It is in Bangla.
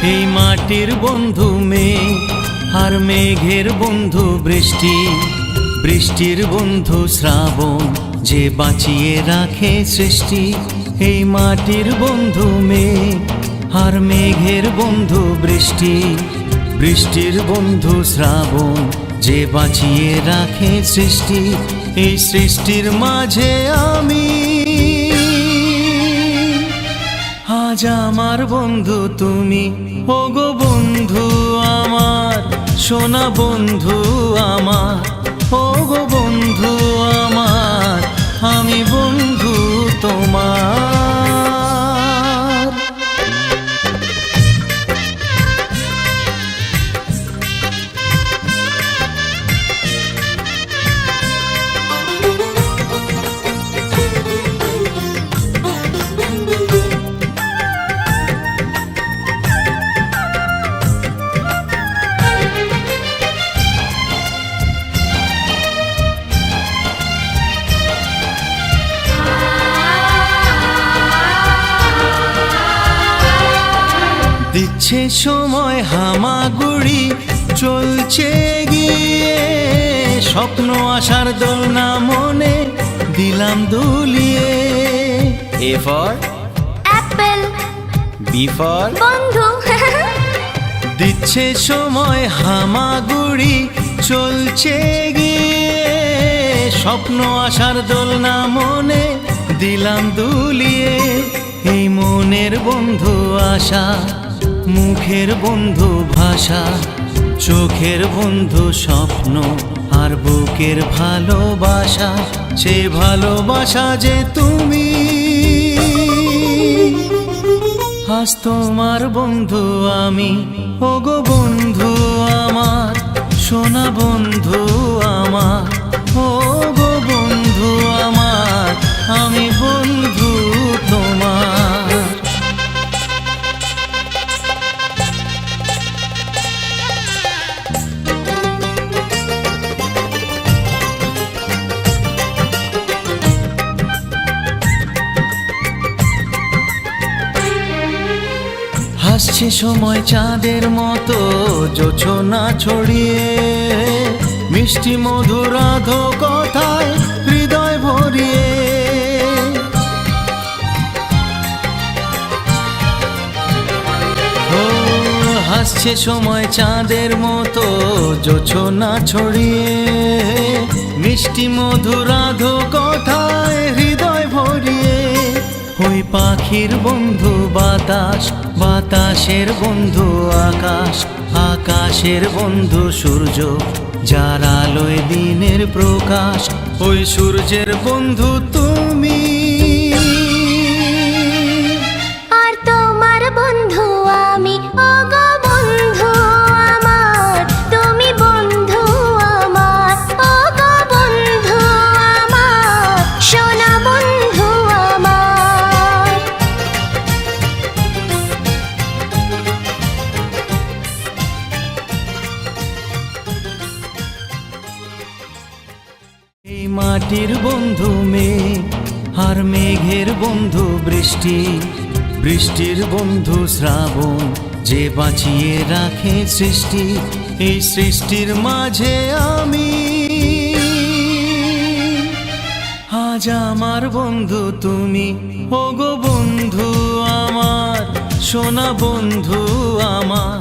এই মাটির বন্ধু মেঘ, আর মেঘের বন্ধু বৃষ্টি, বৃষ্টির বন্ধু শ্রাবণ, যে বাঁচিয়ে রাখে সৃষ্টি। এই মাটির বন্ধু মেঘ, আর মেঘের বন্ধু বৃষ্টি, বৃষ্টির বন্ধু শ্রাবণ, যে বাঁচিয়ে রাখে সৃষ্টি। এই সৃষ্টির মাঝে আমি, আজ আমার বন্ধু তুমি। ওগো বন্ধু আমার, সোনা বন্ধু আমার, ওগো বন্ধু আমার, আমি বন্ধু তোমার। দিচ্ছে সময় হামাগুড়ি, চলছে গিয়ে স্বপ্ন আসার দোলনা মনে দিলাম দুলিয়ে। A for apple, B for বন্ধু। দিচ্ছে সময় হামাগুড়ি, চলছে গিয়ে স্বপ্ন আসার দোলনা মনে দিলাম দুলিয়ে। এই মনের বন্ধু আশা, মুখের বন্ধু ভাষা, চোখের বন্ধু স্বপ্ন, আর বুকের ভালোবাসা। সে ভালোবাসা যে তুমি, আজ তোমার বন্ধু আমি। ওগো বন্ধু আমার, সোনা বন্ধু আমার, ওগো বন্ধু আমার, আমি বন্ধু তোমার। হাসছে সময় চাঁদের মতো জোছনা ছড়িয়ে, মিষ্টি মধুর আধো কথায় হৃদয় ভরিয়ে। ও হাসছে সময় চাঁদের মতো জোছনা ছড়িয়ে, মিষ্টি মধুর আধো কথায় হৃদয় ভরিয়ে। ওই পাখির বন্ধু বাতাস, বাতাসের বন্ধু আকাশ, আকাশের বন্ধু সূর্য, যার আলোয় দিনের প্রকাশ। ওই সূর্যের বন্ধু তুমি, আর তোমার বন্ধু আমি। ওগো বন্ধু আমার, তুমি বন্ধু আমার, ওগো বন্ধু আমার, সোনা বন্ধু আমার। এই মাটির বন্ধু মেঘ, আর মেঘের বন্ধু বৃষ্টি, বৃষ্টির বন্ধু শ্রাবণ, যে বাঁচিয়ে রাখে সৃষ্টি। এই সৃষ্টির মাঝে আমি, আজ আমার বন্ধু তুমি। ওগো বন্ধু আমার, সোনা বন্ধু আমার,